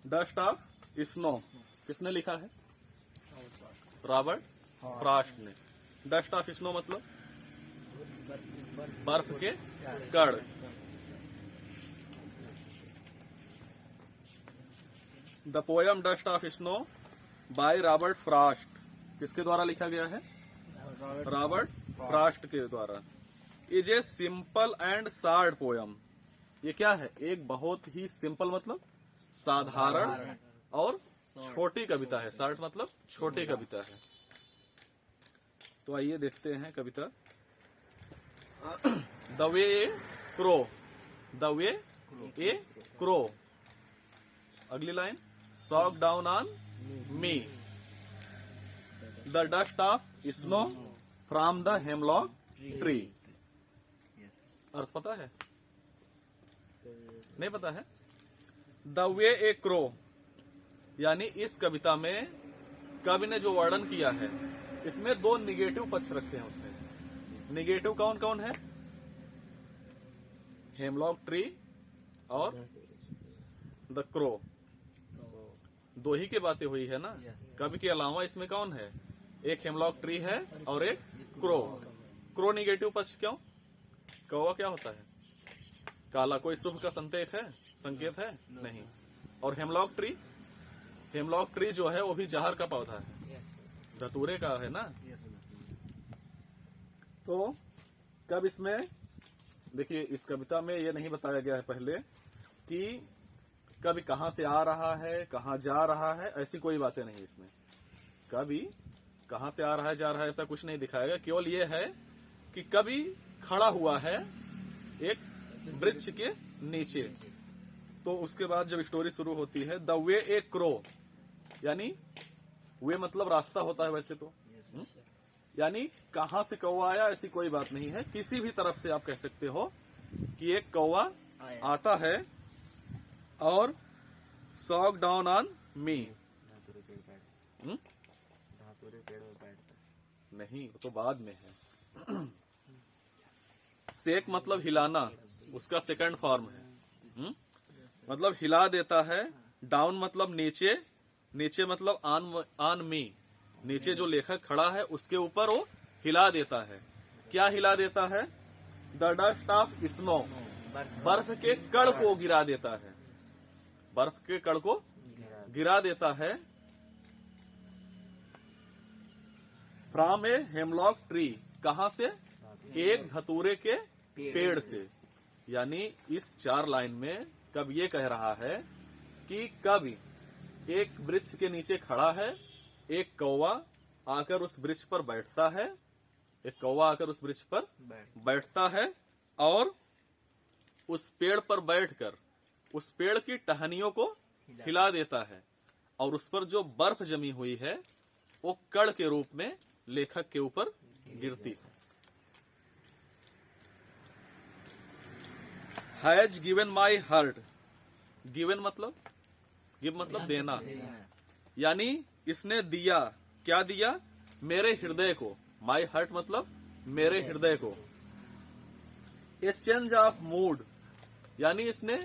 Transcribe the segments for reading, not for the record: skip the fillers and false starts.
Dust of snow किसने लिखा है? रॉबर्ट फ्रॉस्ट ने। डस्ट ऑफ स्नो मतलब बर्फ के कण। The poem dust of snow by Robert Frost किसके द्वारा लिखा गया है? रॉबर्ट फ्रॉस्ट के द्वारा। Is a simple and short poem. ये क्या है? एक बहुत ही सिंपल मतलब साधारण और छोटी कविता है। शॉर्ट मतलब छोटी कविता है। तो आइए देखते हैं कविता। The way a crow, the way a crow. अगली line, shook down on me, the dust of snow from the hemlock tree. अर्थ पता है? नहीं पता है? द वे ए क्रो यानी इस कविता में कवि ने जो वर्णन किया है इसमें दो निगेटिव पक्ष रखे हैं उसने। निगेटिव कौन कौन है? हेमलॉक ट्री और द क्रो। दो ही की बातें हुई है ना। कवि के अलावा इसमें कौन है? एक हेमलॉक ट्री है और एक क्रो। क्रो निगेटिव पक्ष क्यों? कौवा क्या होता है? काला। कोई शुभ का संकेत है? नहीं। और हेमलॉक ट्री, हेमलॉक ट्री जो है वो भी जहर का पौधा है, धतूरे का है ना। तो कब इसमें देखिए, इस कविता में ये नहीं बताया गया है पहले कि कवि कहाँ से आ रहा है, कहाँ जा रहा है, ऐसी कोई बातें नहीं इसमें। कवि कहाँ से आ रहा है, जा रहा है, ऐसा कुछ नहीं दिखाया गया। केवल ये है कि कवि खड़ा हुआ है एक वृक्ष के नीचे। तो उसके बाद जब स्टोरी शुरू होती है, द वे ए क्रो यानी वे मतलब रास्ता होता है वैसे तो, यानी कहाँ से कौवा आया ऐसी कोई बात नहीं है। किसी भी तरफ से आप कह सकते हो कि एक कौवा आता है और सॉक डाउन ऑन मी। नहीं, वो तो बाद में है। सेक मतलब हिलाना, उसका सेकंड फॉर्म है। मतलब हिला देता है। डाउन मतलब नीचे, नीचे मतलब ऑन मी, नीचे जो लेखक खड़ा है उसके ऊपर वो हिला देता है। क्या हिला देता है? द डस्ट ऑफ स्नो, बर्फ के कण को गिरा देता है। बर्फ के कण को गिरा देता है। फ्रॉम ए हेमलॉक ट्री, कहां से? एक धतूरे के पेड़ से। यानी इस 4 लाइन में कवि ये कह रहा है कि कवि एक वृक्ष के नीचे खड़ा है, एक कौवा आकर उस वृक्ष पर बैठता है, एक कौवा आकर उस वृक्ष पर बैठता है और उस पेड़ पर बैठकर उस पेड़ की टहनियों को हिला देता है और उस पर जो बर्फ जमी हुई है वो कण के रूप में लेखक के ऊपर गिरती है। Has given my heart, given मतलब गिव मतलब देना, यानी इसने दिया। क्या दिया? मेरे हृदय को। माई हार्ट मतलब मेरे हृदय को। ए चेंज ऑफ मूड यानी इसने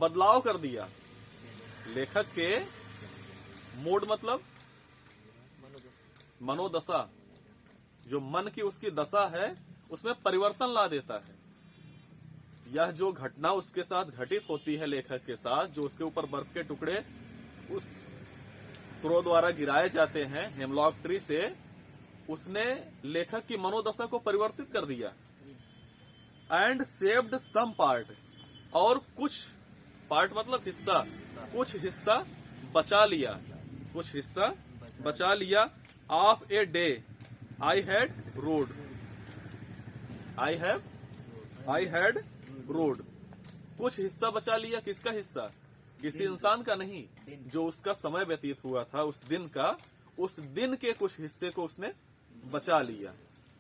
बदलाव कर दिया। लेखक के मूड मतलब मनोदशा, जो मन की उसकी दशा है उसमें परिवर्तन ला देता है। यह जो घटना उसके साथ घटित होती है लेखक के साथ, जो उसके ऊपर बर्फ के टुकड़े उस क्रो द्वारा गिराए जाते हैं हेमलॉक ट्री से, उसने लेखक की मनोदशा को परिवर्तित कर दिया। एंड सेव्ड सम पार्ट, और कुछ पार्ट मतलब हिस्सा, कुछ हिस्सा बचा लिया, कुछ हिस्सा बचा लिया। Of a day I had road, I had road. कुछ हिस्सा बचा लिया। किसका हिस्सा? किसी इंसान का नहीं, जो उसका समय व्यतीत हुआ था उस दिन का, उस दिन के कुछ हिस्से को उसने बचा लिया।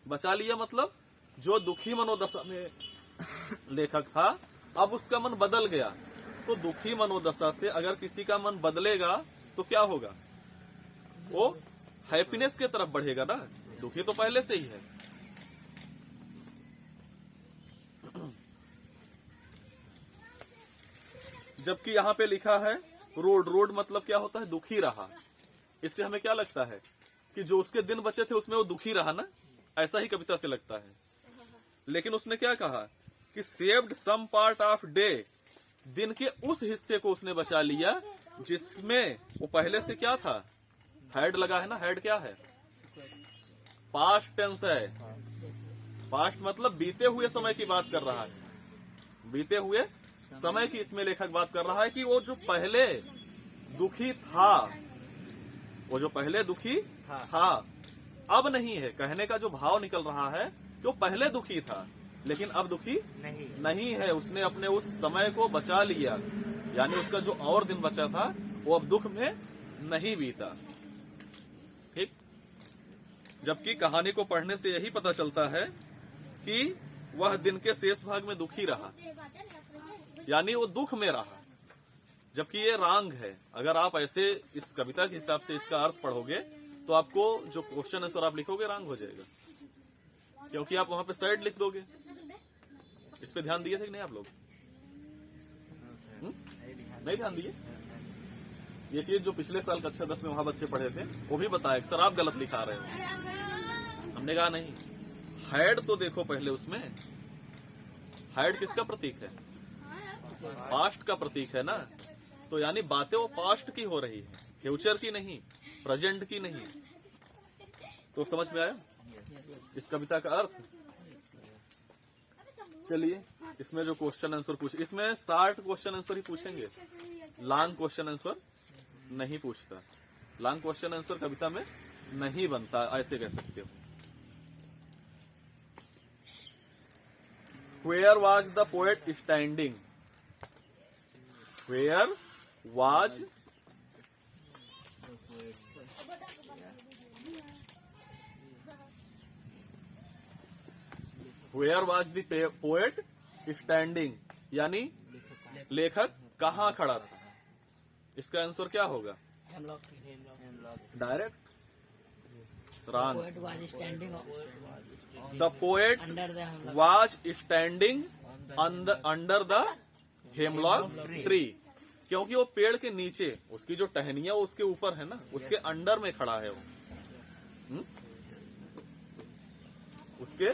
बचा लिया मतलब जो दुखी मनोदशा में लेखक था अब उसका मन बदल गया। तो दुखी मनोदशा से अगर किसी का मन बदलेगा तो क्या होगा? वो हैप्पीनेस की तरफ बढ़ेगा ना। दुखी तो पहले से ही है। जबकि यहाँ पे लिखा है रोड, रोड मतलब क्या होता है, दुखी रहा। इससे हमें क्या लगता है कि जो उसके दिन बचे थे उसमें वो दुखी रहा ना, ऐसा ही कविता से लगता है। लेकिन उसने क्या कहा कि saved some part of day, दिन के उस हिस्से को उसने बचा लिया जिसमें वो पहले से क्या था, हैड लगा है ना। हैड क्या है, पास्ट टेंस है। पास्ट मतलब बीते हुए समय की बात कर रहा है, बीते हुए समय की इसमें लेखक बात कर रहा है कि वो जो पहले दुखी था, वो जो पहले दुखी था अब नहीं है। कहने का जो भाव निकल रहा है कि वो पहले दुखी था लेकिन अब दुखी नहीं है। उसने अपने उस समय को बचा लिया, यानी उसका जो और दिन बचा था वो अब दुख में नहीं बीता। ठीक, जबकि कहानी को पढ़ने से यही पता चलता है कि वह दिन के शेष भाग में दुखी रहा, यानी वो दुख में रहा, जबकि ये रांग है। अगर आप ऐसे इस कविता के हिसाब से इसका अर्थ पढ़ोगे तो आपको जो क्वेश्चन आंसर आप लिखोगे रांग हो जाएगा, क्योंकि आप वहां पे सैड लिख दोगे। इस पे ध्यान दिए थे कि नहीं आप लोग? नहीं ध्यान दिए? ये चीज जो पिछले साल कक्षा 10 में वहां बच्चे पढ़े थे वो भी बताया कि सर आप गलत लिखा रहे हो। हमने कहा नहीं, हैड तो देखो पहले, उसमें हैड किसका प्रतीक है, पास्ट का प्रतीक है ना। तो यानी बातें वो पास्ट की हो रही है, फ्यूचर की नहीं, प्रेजेंट की नहीं। तो समझ में आया इस कविता का अर्थ? चलिए, इसमें जो क्वेश्चन आंसर पूछे, इसमें 60 क्वेश्चन आंसर ही पूछेंगे, लॉन्ग क्वेश्चन आंसर नहीं पूछता। लॉन्ग क्वेश्चन आंसर कविता में नहीं बनता, ऐसे कह सकते हो। Where was the poet standing? Where was the poet standing? यानी लेखक कहाँ खड़ा था। इसका आंसर क्या होगा, direct wrong. The poet was standing under the hemlock tree, क्योंकि वो पेड़ के नीचे, उसकी जो टहनियां उसके ऊपर है ना, उसके अंडर में खड़ा है वो। उसके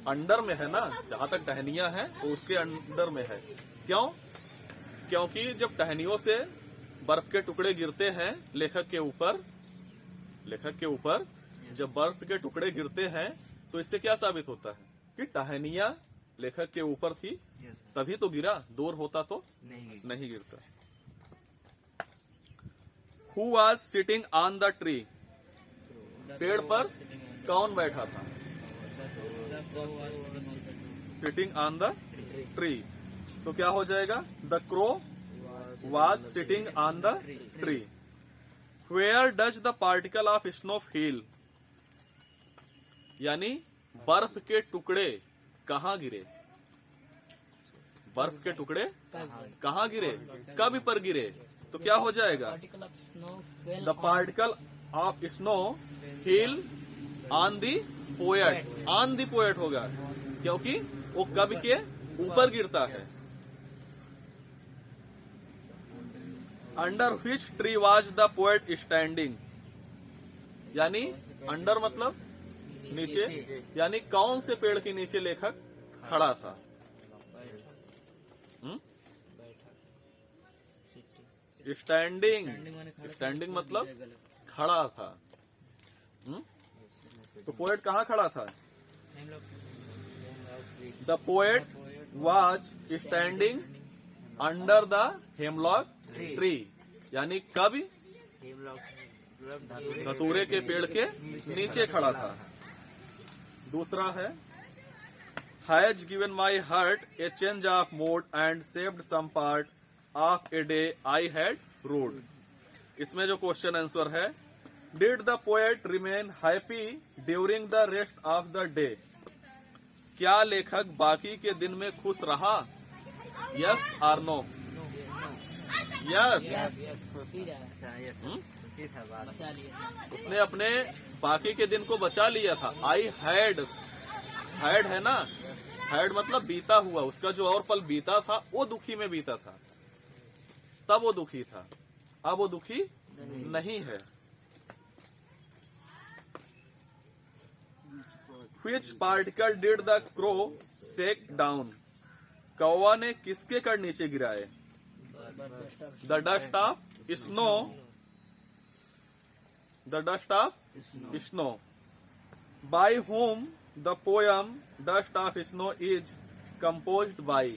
अंडर में है ना, जहां तक टहनियां हैं वो उसके अंडर में है। क्यों? क्योंकि जब टहनियों से बर्फ के टुकड़े गिरते हैं लेखक के ऊपर जब बर्फ के टुकड़े गिरते हैं तो इससे क्या साबित होता है कि टहनियां लेखक के ऊपर थी, तभी तो गिरा, दूर होता तो नहीं गिरता। Who was sitting on the tree? पेड़ पर कौन बैठा था? Sitting on the tree, तो क्या हो जाएगा, The crow was sitting on the tree. Where does the particle of snow feel? यानी बर्फ के टुकड़े कहाँ गिरे, बर्फ के टुकड़े कहाँ गिरे, कब पर गिरे, तो क्या हो जाएगा, the particle of snow feel on the poet. On the poet होगा क्योंकि वो कब के ऊपर गिरता है। Under which tree was the poet standing, यानी अंडर मतलब नीचे, यानी कौन से पेड़ के नीचे लेखक खड़ा था। स्टैंडिंग मतलब खड़ा था। तो पोएट कहाँ खड़ा था, the poet was standing under the hemlock tree, यानी कब, धतूरे के पेड़ के नीचे खड़ा था। दूसरा है, has given my heart a change of mood and saved some part of a day I had rued. इसमें जो क्वेश्चन आंसर है, did the poet remain happy during the rest of the day, क्या लेखक बाकी के दिन में खुश रहा, यस और नो। यस, उसने अपने बाकी के दिन को बचा लिया था। आई हैड है ना, हैड मतलब बीता हुआ, उसका जो और पल बीता था वो दुखी में बीता था, तब वो दुखी था। अब वो दुखी नहीं है। Which particle did the crow shake down? कौवा ने किसके कड़ नीचे गिराए? The dust of snow. The dust of snow. By whom the poem Dust of Snow is composed by?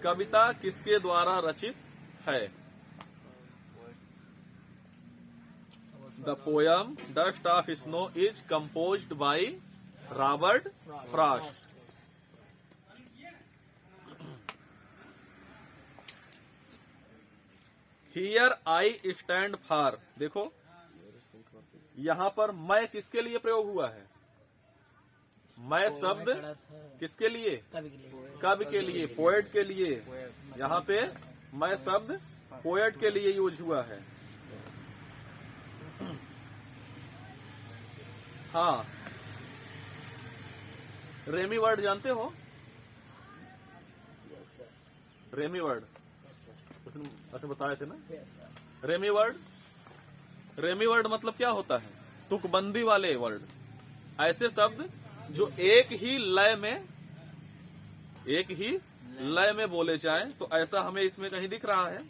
कविता किसके द्वारा रचित है? The poem Dust of Snow is composed by Robert Frost. Here I stand for. देखो यहाँ पर मैं किसके लिए प्रयोग हुआ है? मैं शब्द किसके लिए? कवि के लिए, पोएट के लिए। यहाँ पे मैं शब्द पोएट के लिए यूज हुआ है। हाँ, रेमी वर्ड जानते हो? रेमी वर्ड उसने अच्छा बताए थे ना। रेमी वर्ड मतलब क्या होता है? तुकबंदी वाले वर्ड, ऐसे शब्द जो एक ही लय में बोले जाएं। तो ऐसा हमें इसमें कहीं दिख रहा है।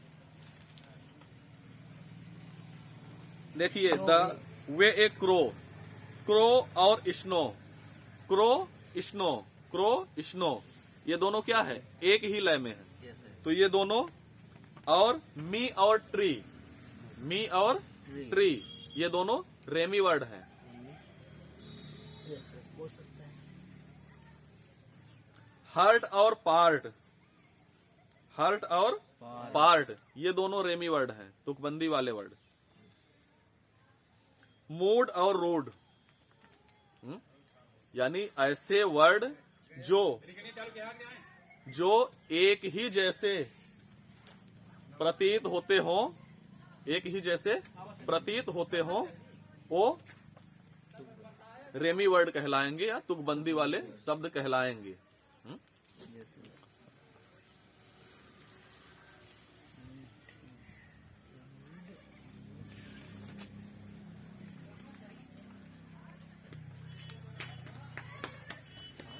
देखिए, द वे ए क्रो और स्नो, ये दोनों क्या है? एक ही लय में है। तो ये दोनों, और मी और ट्री, ये दोनों रेमी वर्ड है। हर्ट और पार्ट, ये दोनों रेमी वर्ड हैं, तुकबंदी वाले वर्ड। मूड और रोड, यानी ऐसे वर्ड जो एक ही जैसे प्रतीत होते हों, वो रेमी वर्ड कहलाएंगे या तुकबंदी वाले शब्द कहलाएंगे।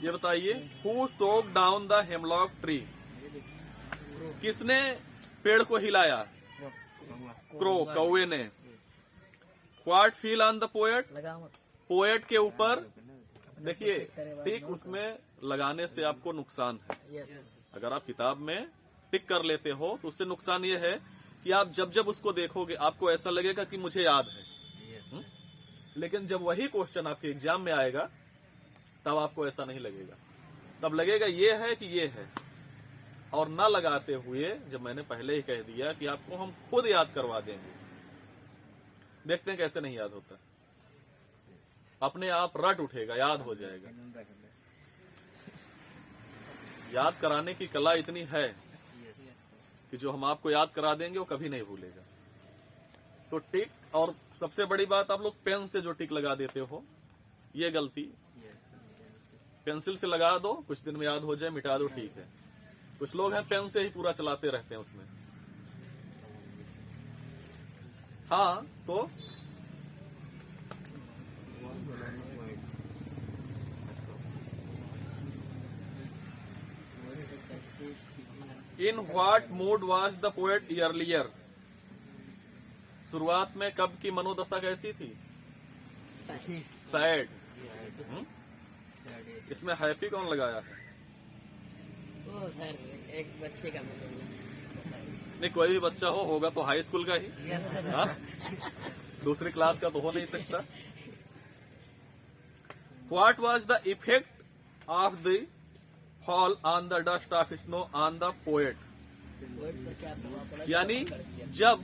ये बताइए, who soak down the hemlock tree? किसने पेड़ को हिलाया? क्रो, कौवे ने। What feel on the poet? Poet के ऊपर। देखिए, टिक उसमें लगाने से आपको नुकसान है। अगर आप किताब में टिक कर लेते हो तो उससे नुकसान ये है कि आप जब उसको देखोगे आपको ऐसा लगेगा कि मुझे याद है। लेकिन जब वही क्वेश्चन आपके एग्जाम में आएगा तब आपको ऐसा नहीं लगेगा। तब लगेगा ये है कि ये है। और ना लगाते हुए, जब मैंने पहले ही कह दिया कि आपको हम खुद याद करवा देंगे, देखते हैं कैसे नहीं याद होता। अपने आप रट उठेगा, याद हो जाएगा। याद कराने की कला इतनी है कि जो हम आपको याद करा देंगे वो कभी नहीं भूलेगा। तो टिक, और सबसे बड़ी बात, आप लोग पेन से जो टिक लगा देते हो, ये गलती। पेंसिल से लगा दो, कुछ दिन में याद हो जाए, मिटा दो, ठीक है। कुछ लोग हैं पेन से ही पूरा चलाते रहते हैं उसमें। हाँ, तो in what mood was the poet earlier? शुरुआत में कब की मनोदशा कैसी थी? सैड। इसमें हैप्पी कौन लगाया है? वो सर एक बच्चे का नहीं, कोई भी बच्चा होगा तो हाई स्कूल का ही। हाँ? दूसरी क्लास का तो हो नहीं सकता। What was the effect of the fall on the dust of snow on the poet? यानी जब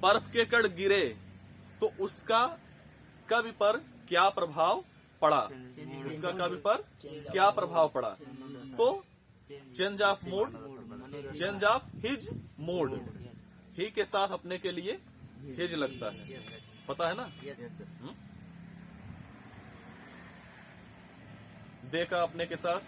बर्फ के कण गिरे तो उसका कवि पर क्या प्रभाव पड़ा? उसका कवि पर क्या प्रभाव पड़ा? तो change of mood, change of his mood. ही के साथ अपने के लिए हिज लगता है, पता है ना? दे का अपने के साथ